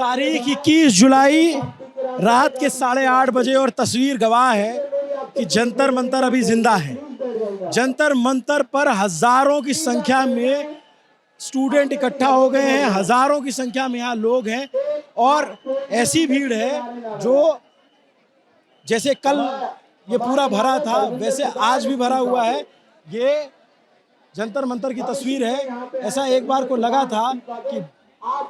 तारीख 21 जुलाई रात के 8:30 बजे और तस्वीर गवाह है कि जंतर मंतर अभी जिंदा है। जंतर मंतर पर हजारों की संख्या में स्टूडेंट इकट्ठा हो गए हैं, हजारों की संख्या में यहाँ लोग हैं और ऐसी भीड़ है जो जैसे कल ये पूरा भरा था वैसे आज भी भरा हुआ है। ये जंतर मंतर की तस्वीर है। ऐसा एक बार को लगा था कि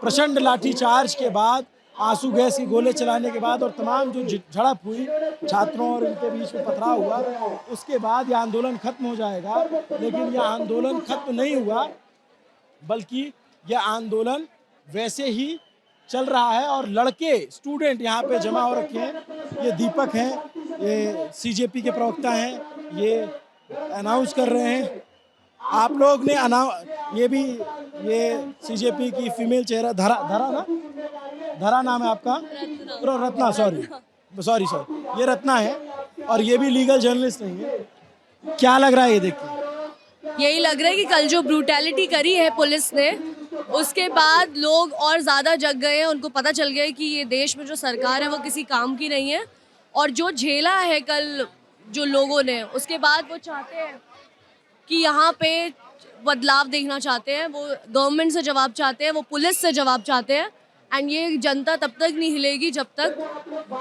प्रचंड लाठीचार्ज के बाद, आंसू गैस के गोले चलाने के बाद और तमाम जो झड़प हुई छात्रों और इनके बीच में पथराव हुआ, उसके बाद यह आंदोलन खत्म हो जाएगा। लेकिन यह आंदोलन खत्म नहीं हुआ, बल्कि यह आंदोलन वैसे ही चल रहा है और लड़के स्टूडेंट यहाँ पे जमा हो रखे हैं। ये दीपक हैं, ये सीजेपी के प्रवक्ता हैं, ये अनाउंस कर रहे हैं। आप लोग ने ये सीजेपी की फीमेल चेहरा धरा नाम है आपका? रत्ना, सॉरी ये रत्ना है और ये भी लीगल जर्नलिस्ट नहीं है। क्या लग रहा है ये देख के? यही लग रहा है कि कल जो ब्रूटैलिटी करी है पुलिस ने, उसके बाद लोग और ज़्यादा जग गए हैं। उनको पता चल गया है कि ये देश में जो सरकार है वो किसी काम की नहीं है और जो झेला है कल जो लोगों ने, उसके बाद वो चाहते हैं कि यहाँ पे बदलाव देखना चाहते हैं। वो गवर्नमेंट से जवाब चाहते हैं, वो पुलिस से जवाब चाहते हैं। एंड ये जनता तब तक नहीं हिलेगी जब तक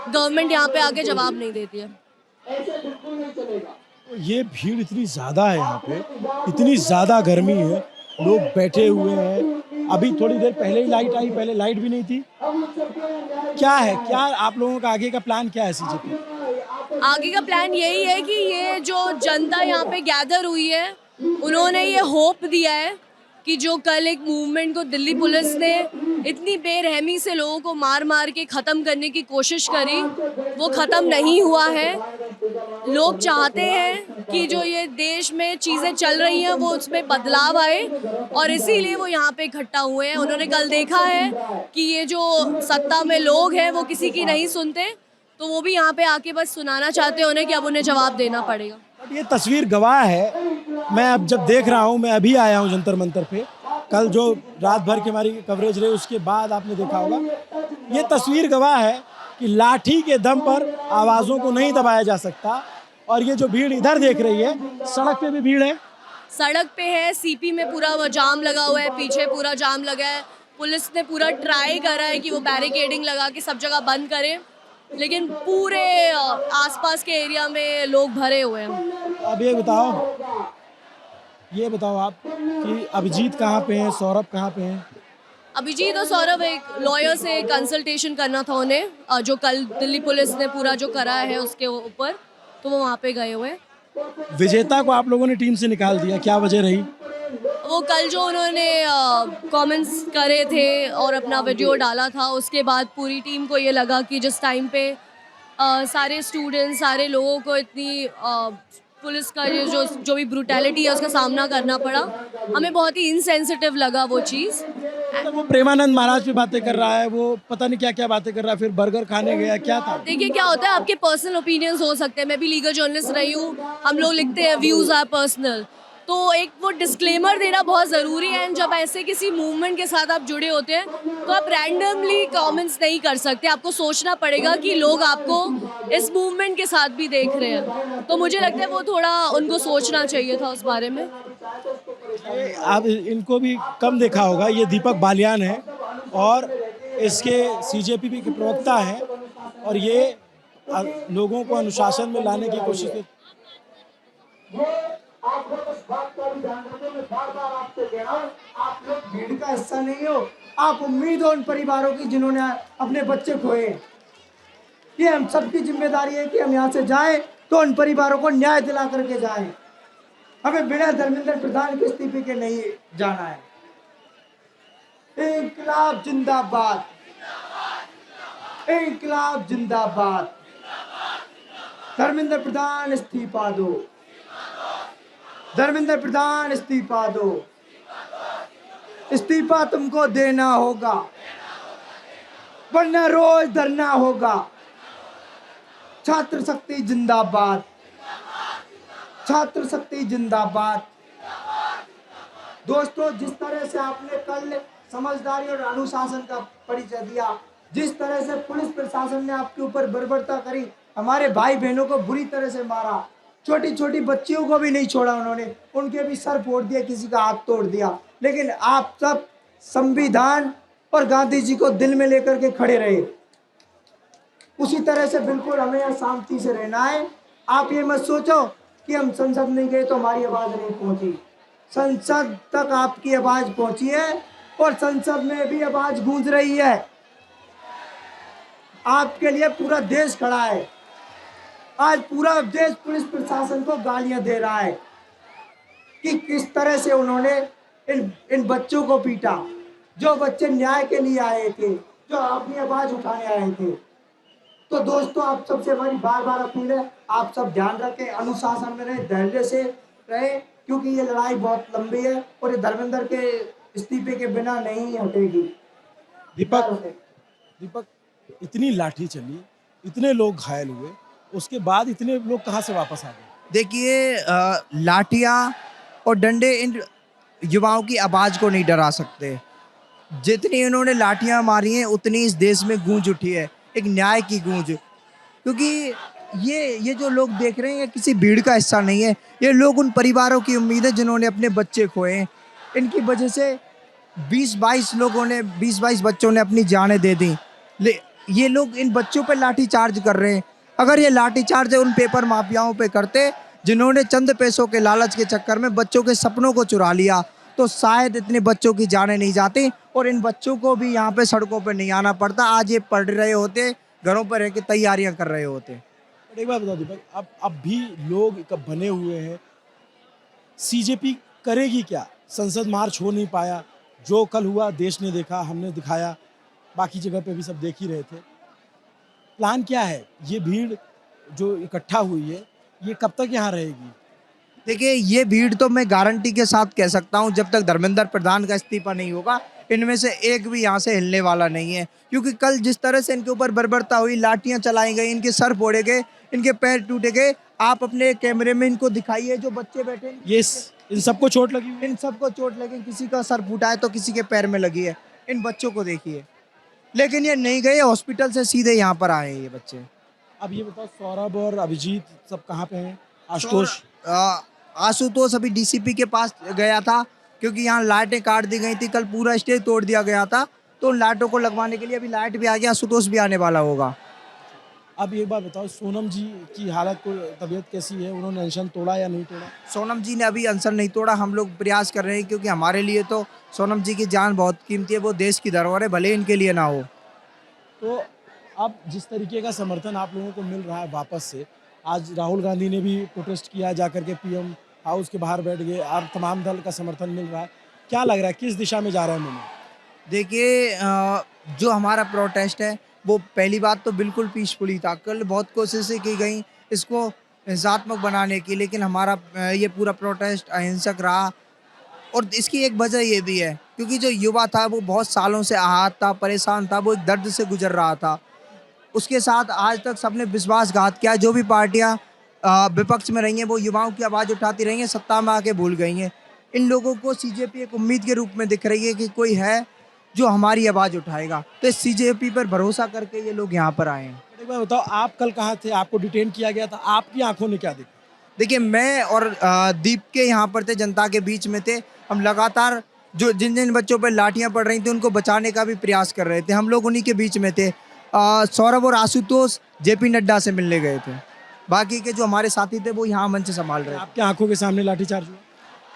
गवर्नमेंट यहाँ पे आके जवाब नहीं देती है। ये भीड़ इतनी ज़्यादा है यहाँ पे, इतनी ज़्यादा गर्मी है, लोग बैठे हुए हैं। अभी थोड़ी देर पहले ही लाइट आई, पहले लाइट भी नहीं थी। क्या आप लोगों का आगे का प्लान क्या है सीजेपी? आगे का प्लान यही है कि ये जो जनता यहाँ पे गैदर हुई है, उन्होंने ये होप दिया है कि जो कल एक मूवमेंट को दिल्ली पुलिस ने इतनी बेरहमी से लोगों को मार मार के ख़त्म करने की कोशिश करी, वो ख़त्म नहीं हुआ है। लोग चाहते हैं कि जो ये देश में चीज़ें चल रही हैं वो उसमें बदलाव आए और इसीलिए वो यहाँ पे इकट्ठा हुए हैं। उन्होंने कल देखा है कि ये जो सत्ता में लोग हैं वो किसी की नहीं सुनते, तो वो भी यहाँ पे आके बस सुनाना चाहते हैं उन्हें कि अब उन्हें जवाब देना पड़ेगा। ये तस्वीर गवाह है। मैं अब जब देख रहा हूँ, मैं अभी आया हूँ जंतर मंतर पे, कल जो रात भर की हमारी कवरेज रही उसके बाद आपने देखा होगा। ये तस्वीर गवाह है कि लाठी के दम पर आवाज़ों को नहीं दबाया जा सकता। और ये जो भीड़ इधर देख रही है, सड़क पे भी भीड़ है, सड़क पे है। सीपी में पूरा वो जाम लगा हुआ है, पीछे पूरा जाम लगा है। पुलिस ने पूरा ट्राई करा है कि वो बैरिकेडिंग लगा के सब जगह बंद करे, लेकिन पूरे आसपास के एरिया में लोग भरे हुए हैं। अब ये बताओ आप कि अभिजीत कहाँ पे हैं, सौरभ कहाँ पे हैं? अभिजीत और सौरभ एक लॉयर से कंसल्टेशन करना था उन्हें, जो कल दिल्ली पुलिस ने पूरा जो करा है उसके ऊपर, तो वो वहाँ पे गए हुए हैं। विजेता को आप लोगों ने टीम से निकाल दिया, क्या वजह रही? वो कल जो उन्होंने कमेंट्स करे थे और अपना वीडियो डाला था, उसके बाद पूरी टीम को ये लगा कि जिस टाइम पे सारे स्टूडेंट्स, सारे लोगों को इतनी पुलिस का ये जो भी ब्रूटैलिटी है उसका सामना करना पड़ा, हमें बहुत ही इनसेंसिटिव लगा वो चीज़। वो प्रेमानंद महाराज पे बातें कर रहा है, वो पता नहीं क्या क्या बातें कर रहा है, फिर बर्गर खाने गया, क्या था? देखिए क्या होता है, आपके पर्सनल ओपिनियंस हो सकते हैं। मैं भी लीगल जर्नलिस्ट रही हूँ, हम लोग लिखते हैं व्यूज़ आर पर्सनल, तो एक वो डिस्क्लेमर देना बहुत ज़रूरी है। एंड जब ऐसे किसी मूवमेंट के साथ आप जुड़े होते हैं तो आप रैंडमली कमेंट्स नहीं कर सकते। आपको सोचना पड़ेगा कि लोग आपको इस मूवमेंट के साथ भी देख रहे हैं, तो मुझे लगता है वो थोड़ा उनको सोचना चाहिए था उस बारे में। आप इनको भी कम देखा होगा, ये दीपक बालियान है और इसके सीजेपी के प्रवक्ता हैं और ये लोगों को अनुशासन में लाने की कोशिश करते। आप लोग इस बात का भी ध्यान रखें, मैं बार-बार आपसे कह रहा हूं, आप लोग भीड़ का हिस्सा नहीं हो। आप उम्मीद हो उन परिवारों की जिन्होंने अपने बच्चे खोए। ये हम सबकी जिम्मेदारी है कि हम यहाँ से जाएं तो उन परिवारों को न्याय दिला करके जाएं। हमें बिना धर्मेंद्र प्रधान के इस्तीफे के नहीं जाना है। इंकलाब जिंदाबाद, इंकलाब जिंदाबाद। धर्मेंद्र प्रधान इस्तीफा दो, धर्मेंद्र प्रधान इस्तीफा दो। इस्तीफा तुमको देना होगा वरना रोज धरना होगा। छात्र शक्ति जिंदाबाद, छात्र शक्ति जिंदाबाद। दोस्तों, जिस तरह से आपने कल समझदारी और अनुशासन का परिचय दिया, जिस तरह से पुलिस प्रशासन ने आपके ऊपर बर्बरता करी, हमारे भाई बहनों को बुरी तरह से मारा, छोटी छोटी बच्चियों को भी नहीं छोड़ा उन्होंने, उनके भी सर फोड़ दिया, किसी का हाथ तोड़ दिया। लेकिन आप सब संविधान और गांधी जी को दिल में लेकर के खड़े रहे। उसी तरह से बिल्कुल हमें यहाँ शांति से रहना है। आप ये मत सोचो कि हम संसद नहीं गए तो हमारी आवाज़ नहीं पहुंची। संसद तक आपकी आवाज़ पहुंची है और संसद में भी आवाज़ गूंज रही है। आपके लिए पूरा देश खड़ा है। आज पूरा देश पुलिस प्रशासन को गालियां दे रहा है कि किस तरह से उन्होंने इन बच्चों को पीटा, जो बच्चे न्याय के लिए आए थे, जो अपनी आवाज़ उठाने आए थे। तो दोस्तों, आप सबसे हमारी बार बार अपील है, आप सब ध्यान रखें, अनुशासन में रहे, धैर्य से रहे, क्योंकि ये लड़ाई बहुत लंबी है और ये धर्मेंद्र के इस्तीफे के बिना नहीं हटेगी। दीपक, इतनी लाठी चली, इतने लोग घायल हुए, उसके बाद इतने लोग कहाँ से वापस आ गए? देखिए, लाठियाँ और डंडे इन युवाओं की आवाज़ को नहीं डरा सकते। जितनी इन्होंने लाठियाँ मारी हैं उतनी इस देश में गूंज उठी है, एक न्याय की गूंज। क्योंकि ये जो लोग देख रहे हैं ये किसी भीड़ का हिस्सा नहीं है, ये लोग उन परिवारों की उम्मीद है जिन्होंने अपने बच्चे खोए हैं। इनकी वजह से 20-22 बच्चों ने अपनी जानें दे दी। ये लोग इन बच्चों पे लाठी चार्ज कर रहे हैं। अगर ये लाठी चार्ज उन पेपर माफियाओं पे करते जिन्होंने चंद पैसों के लालच के चक्कर में बच्चों के सपनों को चुरा लिया, तो शायद इतने बच्चों की जानें नहीं जाती और इन बच्चों को भी यहाँ पे सड़कों पे नहीं आना पड़ता। आज ये पढ़ रहे होते, घरों पर रह के तैयारियाँ कर रहे होते। बट एक बात बताओ दीपक, अब भी लोग एक बने हुए हैं, सीजेपी करेगी क्या? संसद मार्च हो नहीं पाया, जो कल हुआ देश ने देखा, हमने दिखाया, बाकी जगह पे भी सब देख ही रहे थे। प्लान क्या है? ये भीड़ जो इकट्ठा हुई है, ये कब तक यहाँ रहेगी? देखिए, ये भीड़ तो मैं गारंटी के साथ कह सकता हूँ, जब तक धर्मेंद्र प्रधान का इस्तीफा नहीं होगा इनमें से एक भी यहाँ से हिलने वाला नहीं है। क्योंकि कल जिस तरह से इनके ऊपर बर्बरता हुई, लाठियाँ चलाई गई, इनके सर फोड़े गए, इनके पैर टूटे गए। आप अपने कैमरे में इनको दिखाइए, जो बच्चे बैठे हैं, ये इन सबको चोट लगी हुई है? इन सबको चोट लगी, किसी का सर फूटा है तो किसी के पैर में लगी है। इन बच्चों को देखिए, लेकिन ये नहीं गए हॉस्पिटल से, सीधे यहाँ पर आए हैं ये बच्चे। अब ये बताओ, सौरभ और अभिजीत सब कहाँ पे हैं? आशुतोष? आशुतोष अभी डीसीपी के पास गया था, क्योंकि यहाँ लाइटें काट दी गई थी, कल पूरा स्टेज तोड़ दिया गया था, तो उन लाइटों को लगवाने के लिए अभी लाइट भी आ गया, आशुतोष भी आने वाला होगा। अब एक बात बताओ, सोनम जी की हालत को, तबीयत कैसी है? उन्होंने अनशन तोड़ा या नहीं तोड़ा? सोनम जी ने अभी अनशन नहीं तोड़ा। हम लोग प्रयास कर रहे हैं, क्योंकि हमारे लिए तो सोनम जी की जान बहुत कीमती है, वो देश की धरोहर है, भले इनके लिए ना हो। तो अब जिस तरीके का समर्थन आप लोगों को मिल रहा है वापस से, आज राहुल गांधी ने भी प्रोटेस्ट किया, जाकर के पीएम हाउस के बाहर बैठ गए, और तमाम दल का समर्थन मिल रहा है। क्या लग रहा है, किस दिशा में जा रहा है मूवमेंट? देखिए, जो हमारा प्रोटेस्ट है वो पहली बात तो बिल्कुल पीसफुली था। कल बहुत कोशिशें की गई इसको हिंसात्मक बनाने की, लेकिन हमारा ये पूरा प्रोटेस्ट अहिंसक रहा। और इसकी एक वजह ये भी है, क्योंकि जो युवा था वो बहुत सालों से आहत था, परेशान था, वो एक दर्द से गुजर रहा था। उसके साथ आज तक सबने विश्वासघात किया। जो भी पार्टियां विपक्ष में रही हैं वो युवाओं की आवाज़ उठाती रही हैं, सत्ता में आके भूल गई हैं। इन लोगों को सीजेपी एक उम्मीद के रूप में दिख रही है कि कोई है जो हमारी आवाज़ उठाएगा, तो इस सीजेपी पर भरोसा करके ये लोग यहाँ पर आए हैं। एक बार बताओ, आप कल कहाँ थे? आपको डिटेन किया गया था, आपकी आंखों ने क्या देखा? देखिए, मैं और दीप के यहाँ पर थे, जनता के बीच में थे। हम लगातार जो जिन जिन बच्चों पर लाठियाँ पड़ रही थी उनको बचाने का भी प्रयास कर रहे थे। हम लोग उन्हीं के बीच में थे। सौरभ और आशुतोष जेपी नड्डा से मिलने गए थे, बाकी के जो हमारे साथी थे वो यहाँ मंच संभाल रहे थे। आपकी आंखों के सामने लाठीचार्ज हुआ?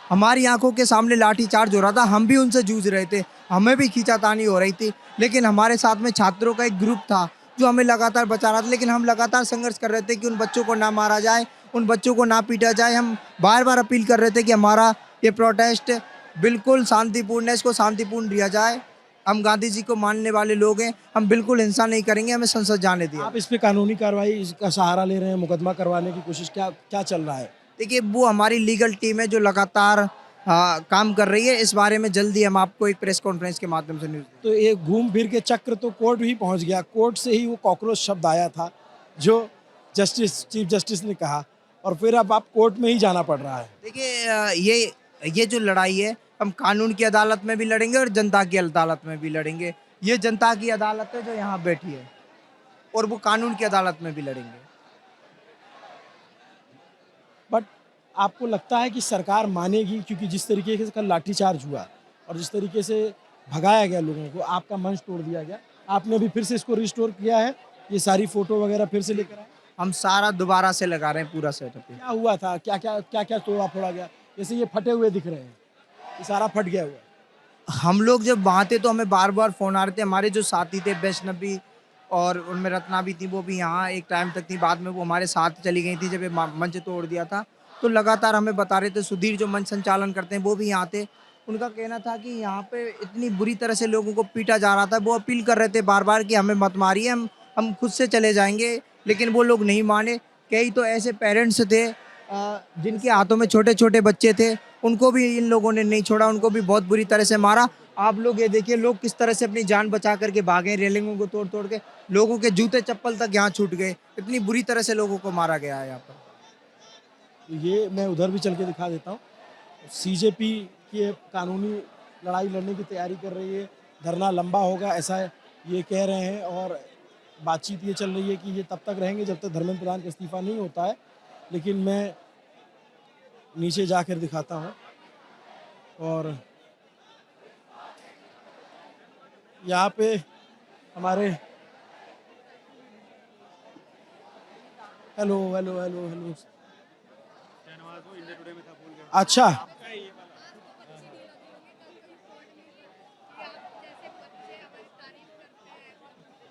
हमारी आंखों के सामने लाठीचार्ज हो रहा था, हम भी उनसे जूझ रहे थे, हमें भी खींचातानी हो रही थी, लेकिन हमारे साथ में छात्रों का एक ग्रुप था जो हमें लगातार बचा रहा था। लेकिन हम लगातार संघर्ष कर रहे थे कि उन बच्चों को ना मारा जाए, उन बच्चों को ना पीटा जाए। हम बार बार अपील कर रहे थे कि हमारा ये प्रोटेस्ट बिल्कुल शांतिपूर्ण है, इसको शांतिपूर्ण दिया जाए। हम गांधी जी को मानने वाले लोग हैं, हम बिल्कुल हिंसा नहीं करेंगे, हमें संसद जाने दिया। आप इस पे कानूनी कार्रवाई इसका सहारा ले रहे हैं, मुकदमा करवाने की कोशिश, क्या क्या चल रहा है? देखिए, वो हमारी लीगल टीम है जो लगातार काम कर रही है। इस बारे में जल्दी हम आपको एक प्रेस कॉन्फ्रेंस के माध्यम से न्यूज़ तो ये घूम फिर के चक्र तो कोर्ट भी पहुंच गया, कोर्ट से ही वो कॉकरोच शब्द आया था जो चीफ जस्टिस ने कहा, और फिर अब आप कोर्ट में ही जाना पड़ रहा है। देखिए, ये जो लड़ाई है हम कानून की अदालत में भी लड़ेंगे और जनता की अदालत में भी लड़ेंगे। ये जनता की अदालत है जो यहाँ बैठी है, और वो कानून की अदालत में भी लड़ेंगे। बट आपको लगता है कि सरकार मानेगी? क्योंकि जिस तरीके से कल लाठीचार्ज हुआ और जिस तरीके से भगाया गया लोगों को, आपका मंच तोड़ दिया गया, आपने अभी फिर से इसको रिस्टोर किया है, ये सारी फोटो वगैरह फिर से लेकर आए? हम सारा दोबारा से लगा रहे हैं पूरा सेटअप। क्या हुआ था? क्या क्या क्या क्या तोड़ा फोड़ा गया? जैसे ये फटे हुए दिख रहे हैं, ये सारा फट गया हुआ है। हम लोग जब वहाँ थे तो हमें बार बार फ़ोन आ रहे थे, हमारे जो साथी थे वैष्णवी और उनमें रत्ना भी थी, वो भी यहाँ एक टाइम तक थी, बाद में वो हमारे साथ चली गई थी जब ये मंच तोड़ दिया था। तो लगातार हमें बता रहे थे, सुधीर जो मंच संचालन करते हैं वो भी यहाँ थे, उनका कहना था कि यहाँ पे इतनी बुरी तरह से लोगों को पीटा जा रहा था, वो अपील कर रहे थे बार बार कि हमें मत मारिए, हम खुद से चले जाएंगे, लेकिन वो लोग नहीं माने। कई तो ऐसे पेरेंट्स थे जिनके हाथों में छोटे छोटे बच्चे थे, उनको भी इन लोगों ने नहीं छोड़ा, उनको भी बहुत बुरी तरह से मारा। आप लोग ये देखिए लोग किस तरह से अपनी जान बचा करके भागे, रेलिंगों को तोड़ तोड़ के, लोगों के जूते चप्पल तक यहाँ छूट गए, इतनी बुरी तरह से लोगों को मारा गया है यहाँ पर। ये मैं उधर भी चल के दिखा देता हूँ। सीजेपी की कानूनी लड़ाई लड़ने की तैयारी कर रही है, धरना लंबा होगा ऐसा ये कह रहे हैं, और बातचीत ये चल रही है कि ये तब तक रहेंगे जब तक धर्मेंद्र प्रधान का इस्तीफा नहीं होता है। लेकिन मैं नीचे जाकर दिखाता हूँ, और यहाँ पे हमारे हेलो हेलो हेलो हेलो अच्छा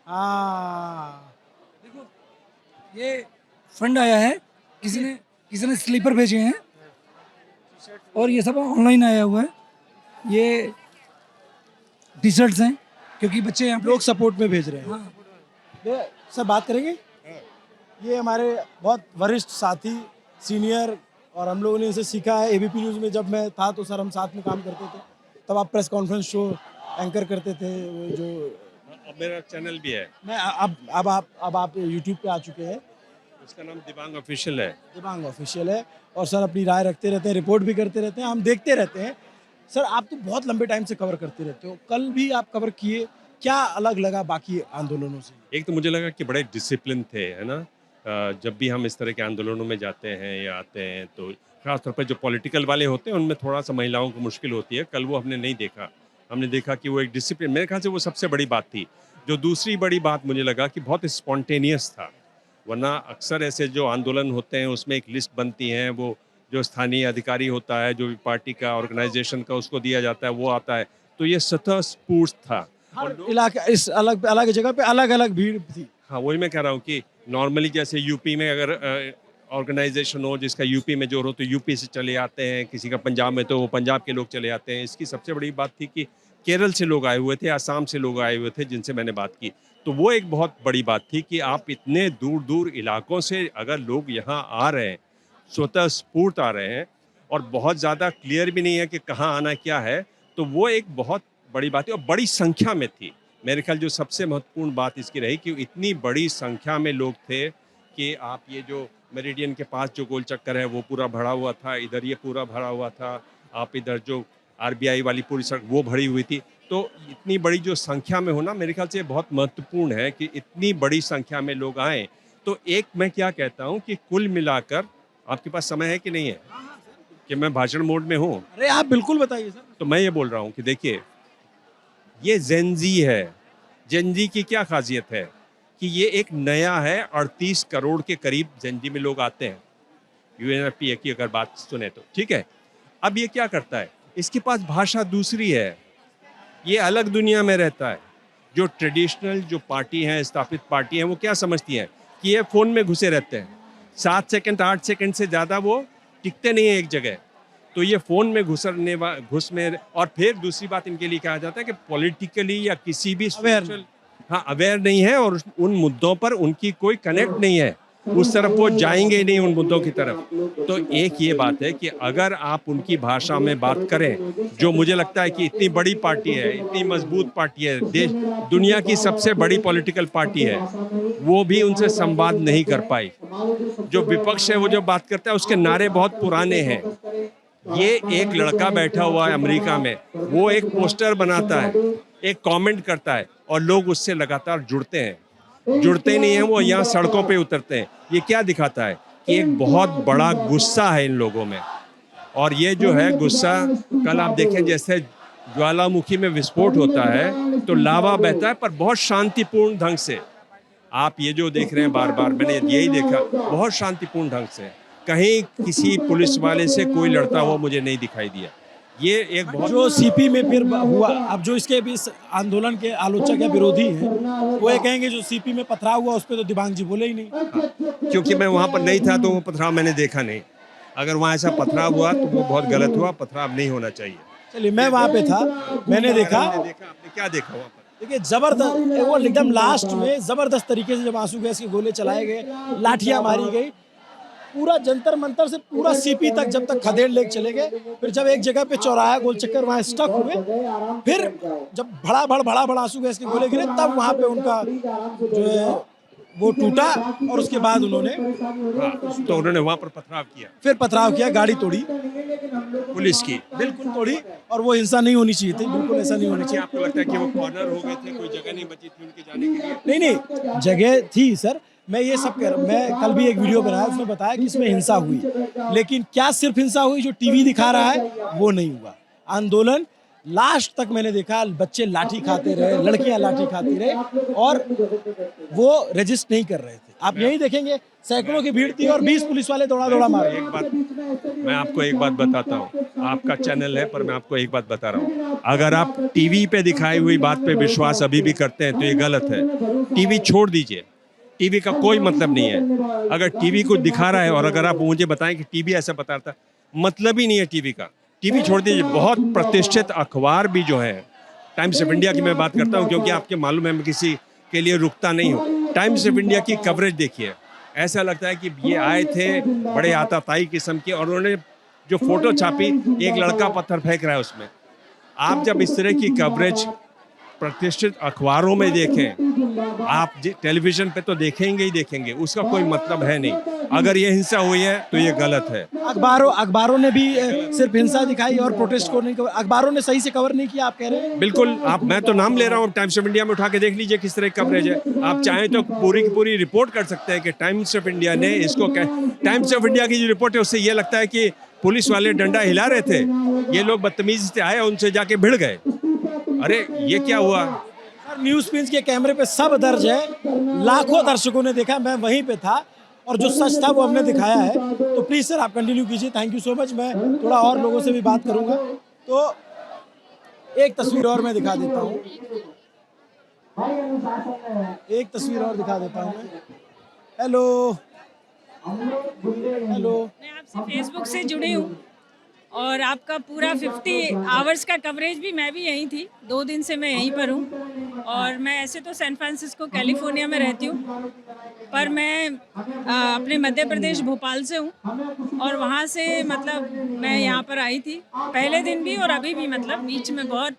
हाँ, देखो ये फंड आया है, किसी ने स्लीपर भेजे हैं और ये सब ऑनलाइन आया हुआ है। ये टी शर्ट्स हैं क्योंकि बच्चे यहाँ पे लोग सपोर्ट में भेज रहे हैं। हाँ, ये सब बात करेंगे। ये हमारे बहुत वरिष्ठ साथी सीनियर, और हम लोगों ने इसे सीखा है एबीपी न्यूज़ में। जब मैं था तो सर हम साथ में काम करते थे, तब आप प्रेस कॉन्फ्रेंस शो एंकर करते थे, वो जो अब मेरा चैनल भी है, मैं अब आप यूट्यूब पे आ चुके हैं। उसका नाम दिबांग ऑफिशियल है। दिबांग ऑफिशियल है, और सर अपनी राय रखते रहते हैं, रिपोर्ट भी करते रहते हैं, हम देखते रहते हैं। सर आप तो बहुत लंबे टाइम से कवर करते रहते हो, कल भी आप कवर किए, क्या अलग लगा बाकी आंदोलनों से? एक तो मुझे लगा कि बड़े डिसिप्लिन थे, है ना। जब भी हम इस तरह के आंदोलनों में जाते हैं या आते हैं तो खासतौर पर जो पॉलिटिकल वाले होते हैं उनमें थोड़ा सा महिलाओं को मुश्किल होती है। कल वो हमने नहीं देखा, हमने देखा कि वो एक डिसिप्लिन, मेरे ख्याल से वो सबसे बड़ी बात थी। जो दूसरी बड़ी बात मुझे लगा कि बहुत स्पॉन्टेनियस था, वरना अक्सर ऐसे जो आंदोलन होते हैं उसमें एक लिस्ट बनती है, वो जो स्थानीय अधिकारी होता है, जो भी पार्टी का ऑर्गेनाइजेशन का उसको दिया जाता है, वो आता है। तो ये स्वतःस्फूर्त था। हर इलाका इस अलग अलग जगह पे अलग अलग भीड़ थी। हाँ, वही मैं कह रहा हूँ कि नॉर्मली जैसे यूपी में अगर ऑर्गेनाइजेशन हो जिसका यूपी में जोर हो तो यूपी से चले आते हैं, किसी का पंजाब में तो वो पंजाब के लोग चले आते हैं। इसकी सबसे बड़ी बात थी कि केरल से लोग आए हुए थे, आसाम से लोग आए हुए थे जिनसे मैंने बात की। तो वो एक बहुत बड़ी बात थी कि आप इतने दूर दूर इलाकों से अगर लोग यहाँ आ रहे हैं, स्वतः स्फूर्त आ रहे हैं, और बहुत ज़्यादा क्लियर भी नहीं है कि कहाँ आना क्या है, तो वो एक बहुत बड़ी बात है और बड़ी संख्या में थी। मेरे ख्याल जो सबसे महत्वपूर्ण बात इसकी रही कि इतनी बड़ी संख्या में लोग थे कि आप ये जो मेरिडियन के पास जो गोल चक्कर है वो पूरा भरा हुआ था, इधर ये पूरा भरा हुआ था, आप इधर जो आरबीआई वाली पूरी सड़क वो भरी हुई थी। तो इतनी बड़ी जो संख्या में होना मेरे ख्याल से बहुत महत्वपूर्ण है कि इतनी बड़ी संख्या में लोग आए। तो एक मैं क्या कहता हूँ कि कुल मिलाकर, आपके पास समय है कि नहीं है कि मैं भाषण मोड में हूँ? अरे आप बिल्कुल बताइए सर। तो मैं ये बोल रहा हूँ कि देखिए ये जेनजी है। जेनजी की क्या खासियत है कि ये एक नया है, 38 करोड़ के करीब जेनजी में लोग आते हैं यूएनएफपीए की अगर बात सुने तो, ठीक है। अब ये क्या करता है, इसके पास भाषा दूसरी है, ये अलग दुनिया में रहता है। जो ट्रेडिशनल जो पार्टी हैं, स्थापित पार्टी हैं, वो क्या समझती हैं कि ये फ़ोन में घुसे रहते हैं, 7 सेकंड 8 सेकंड से ज़्यादा वो टिकते नहीं है एक जगह। तो ये फ़ोन में घुस में, और फिर दूसरी बात इनके लिए कहा जाता है कि पॉलिटिकली या किसी भी सोशल, हाँ, अवेयर नहीं है, और उन मुद्दों पर उनकी कोई कनेक्ट नहीं है, उस तरफ वो जाएंगे ही नहीं उन मुद्दों की तरफ। तो एक ये बात है कि अगर आप उनकी भाषा में बात करें, जो मुझे लगता है कि इतनी बड़ी पार्टी है, इतनी मजबूत पार्टी है, देश दुनिया की सबसे बड़ी पॉलिटिकल पार्टी है, वो भी उनसे संवाद नहीं कर पाई। जो विपक्ष है वो जो बात करता है उसके नारे बहुत पुराने हैं। ये एक लड़का बैठा हुआ है अमेरिका में, वो एक पोस्टर बनाता है, एक कमेंट करता है और लोग उससे लगातार जुड़ते नहीं हैं, वो यहाँ सड़कों पे उतरते हैं। ये क्या दिखाता है कि एक बहुत बड़ा गुस्सा है इन लोगों में। और ये जो है गुस्सा, कल आप देखें जैसे ज्वालामुखी में विस्फोट होता है तो लावा बहता है, पर बहुत शांतिपूर्ण ढंग से। आप ये जो देख रहे हैं बार बार, मैंने यही देखा, बहुत शांतिपूर्ण ढंग से। कहीं किसी पुलिस वाले से कोई लड़ता हुआ मुझे नहीं दिखाई दिया। ये एक बहुत जो सीपी में फिर हुआ, अब जो इसके भी इस आंदोलन के आलोचक या विरोधी हैं वो ये कहेंगे जो सीपी में पथराव हुआ उस पर तो दिबांग जी बोले ही नहीं। क्योंकि मैं वहाँ पर नहीं था तो वो पथराव मैंने देखा नहीं। अगर वहाँ ऐसा पथराव हुआ तो वो बहुत गलत हुआ, पथराव नहीं होना चाहिए। चलिए, मैं वहाँ पे था, मैंने देखा। आपने क्या देखा वहाँ पर? देखिए, जबरदस्त, वो एकदम लास्ट में जबरदस्त तरीके से जब आंसू गैस के गोले चलाए गए, लाठियां मारी गई, पूरा जंतर मंतर से पूरा सीपी तक, जब तक खदेड़ लेक चले गए। फिर जब एक जगह पे चौराहा गोल चक्कर वहाँ स्टक हुए, फिर जब भड़ा आंसू गैस के गोले गिरे, तब वहाँ पे उनका जो है वो टूटा और उसके बाद उन्होंने तो उन्होंने वहाँ पर पथराव किया, फिर पथराव किया, गाड़ी तोड़ी, पुलिस की बिल्कुल तोड़ी। और वो हिंसा नहीं होनी चाहिए थी, बिल्कुल ऐसा नहीं होना चाहिए। आपको लगता है कि वो कॉर्नर हो गए थे, कोई जगह नहीं बची थी उनके जाने के लिए? नहीं, जगह थी सर। मैं ये सब कह रहा हूँ, मैं कल भी एक वीडियो बनाया, उसमें बताया कि इसमें हिंसा हुई, लेकिन क्या सिर्फ हिंसा हुई जो टीवी दिखा रहा है वो नहीं हुआ। आंदोलन लास्ट तक मैंने देखा, बच्चे लाठी खाते रहे, लड़कियां लाठी खाती रहे और वो रजिस्ट नहीं कर रहे थे। आप यही देखेंगे सैकड़ों की भीड़ थी और 20 पुलिस वाले दौड़ा मार। एक बात मैं आपको एक बात बताता हूँ, आपका चैनल है पर मैं आपको एक बात बता रहा हूँ, अगर आप टीवी पे दिखाई हुई बात पे विश्वास अभी भी करते हैं तो ये गलत है। टीवी छोड़ दीजिए, टीवी का कोई मतलब नहीं है। अगर टीवी को दिखा रहा है और अगर आप मुझे बताएं कि टीवी ऐसा बताता, मतलब ही नहीं है टीवी का। टीवी छोड़ दीजिए, बहुत प्रतिष्ठित अखबार भी जो है, टाइम्स ऑफ इंडिया की मैं बात करता हूँ क्योंकि आपके मालूम है मैं किसी के लिए रुकता नहीं हूँ। टाइम्स ऑफ इंडिया की कवरेज देखिए, ऐसा लगता है कि ये आए थे बड़े आताताई किस्म के और उन्होंने जो फोटो छापी, एक लड़का पत्थर फेंक रहा है उसमें। आप जब इस तरह की कवरेज प्रतिष्ठित अखबारों में देखें, आप टेलीविजन पे तो देखेंगे ही देखेंगे, उसका कोई मतलब है नहीं। अगर ये हिंसा हुई है तो ये गलत है। अखबारों ने भी सिर्फ हिंसा दिखाई और प्रोटेस्ट को नहीं, अखबारों ने सही से कवर नहीं किया, आप कह रहे हैं? बिल्कुल, आप, मैं तो नाम ले रहा हूँ, टाइम्स ऑफ इंडिया में उठा के देख लीजिए किस तरह की कवरेज है। आप चाहें तो पूरी की पूरी रिपोर्ट कर सकते हैं कि टाइम्स ऑफ इंडिया ने इसको, टाइम्स ऑफ इंडिया की जो रिपोर्ट है उससे ये लगता है कि पुलिस वाले डंडा हिला रहे थे, ये लोग बदतमीजी से आए, उनसे जाके भिड़ गए। अरे ये क्या हुआ? न्यूज़ पिंच के कैमरे पे सब दर्ज है, लाखों दर्शकों ने देखा, मैं वहीं पे था और जो सच था वो हमने दिखाया है। तो प्लीज़ सर आप कंटिन्यू कीजिए, थैंक यू सो मच। मैं थोड़ा और लोगों से भी बात करूंगा। तो एक तस्वीर और मैं दिखा देता हूँ, एक तस्वीर और दिखा देता हूँ मैं। हेलो, मैं आपसे फेसबुक से जुड़ी हूँ और आपका पूरा 50 आवर्स का कवरेज भी, मैं भी यहीं थी, 2 दिन से मैं यहीं पर हूँ। और मैं ऐसे तो सैन फ्रांसिस्को कैलिफोर्निया में रहती हूँ, पर मैं अपने मध्य प्रदेश भोपाल से हूँ और वहाँ से मतलब मैं यहाँ पर आई थी पहले दिन भी और अभी भी, मतलब बीच में बहुत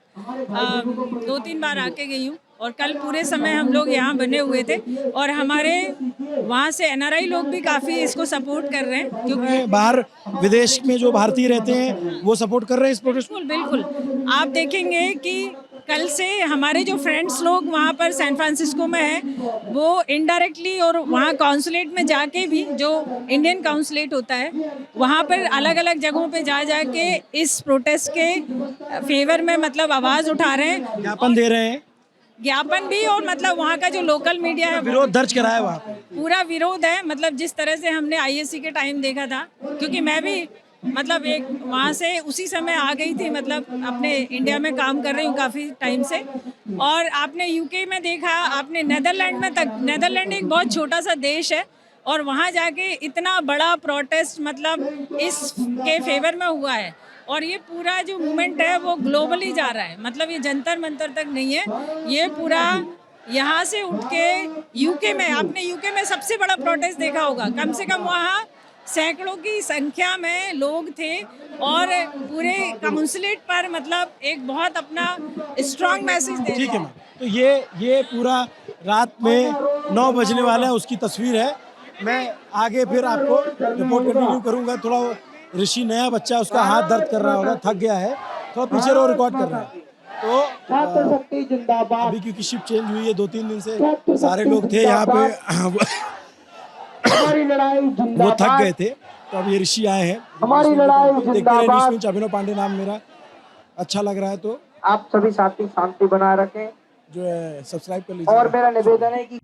2-3 बार आके गई हूँ। और कल पूरे समय हम लोग यहाँ बने हुए थे और हमारे वहाँ से NRI लोग भी काफ़ी इसको सपोर्ट कर रहे हैं, क्योंकि बाहर विदेश में जो भारतीय रहते हैं वो सपोर्ट कर रहे हैं इस प्रोटेस्ट। बिल्कुल आप देखेंगे कि कल से हमारे जो फ्रेंड्स लोग वहाँ पर सैन फ्रांसिस्को में हैं, वो इनडायरेक्टली और वहाँ कॉन्सुलेट में जाके भी, जो इंडियन कॉन्सुलेट होता है, वहाँ पर अलग अलग जगहों पे जा के इस प्रोटेस्ट के फेवर में मतलब आवाज़ उठा रहे हैं, ज्ञापन दे रहे हैं, ज्ञापन भी। और मतलब वहाँ का जो लोकल मीडिया है, विरोध दर्ज कराया वहाँ पे, पूरा विरोध है। मतलब जिस तरह से हमने ISC के टाइम देखा था, क्योंकि मैं भी मतलब एक वहाँ से उसी समय आ गई थी, मतलब अपने इंडिया में काम कर रही हूँ काफ़ी टाइम से। और आपने UK में देखा, आपने नेदरलैंड में तक, नेदरलैंड एक बहुत छोटा सा देश है और वहाँ जाके इतना बड़ा प्रोटेस्ट मतलब इसके फेवर में हुआ है। और ये पूरा जो मूवमेंट है वो ग्लोबली जा रहा है, मतलब ये जंतर मंतर तक नहीं है, ये पूरा यहाँ से उठ के UK में, आपने UK में सबसे बड़ा प्रोटेस्ट देखा होगा, कम से कम वहाँ सैकड़ों की संख्या में लोग थे और पूरे काउंसलेट पर मतलब एक बहुत अपना स्ट्रांग मैसेज दे। ठीक है मैम, तो ये पूरा रात में 9 बजने वाला है, उसकी तस्वीर है। मैं आगे फिर आपको रिपोर्ट कंटिन्यू करूँगा। थोड़ा ऋषि नया बच्चा, उसका हाथ दर्द कर रहा होगा, थक गया है, थोड़ा पीछे रो, रिकॉर्ड कर रहा है। तो छात्र शक्ति जिंदाबाद। अभी क्योंकि शिफ्ट चेंज हुई है 2-3 दिन से सारे लोग थे यहाँ पे हमारी लड़ाई वो जिंदाबाद। थक गए थे, तो अब ये ऋषि आए हैं। हमारी लड़ाई देखते रहे जिंदाबाद। न्यूज़ में। अभिनव पांडे नाम मेरा, अच्छा लग रहा है तो आप सभी साथी शांति बनाए रखें जो है सब्सक्राइब कर लीजिए। और मेरा निवेदन है कि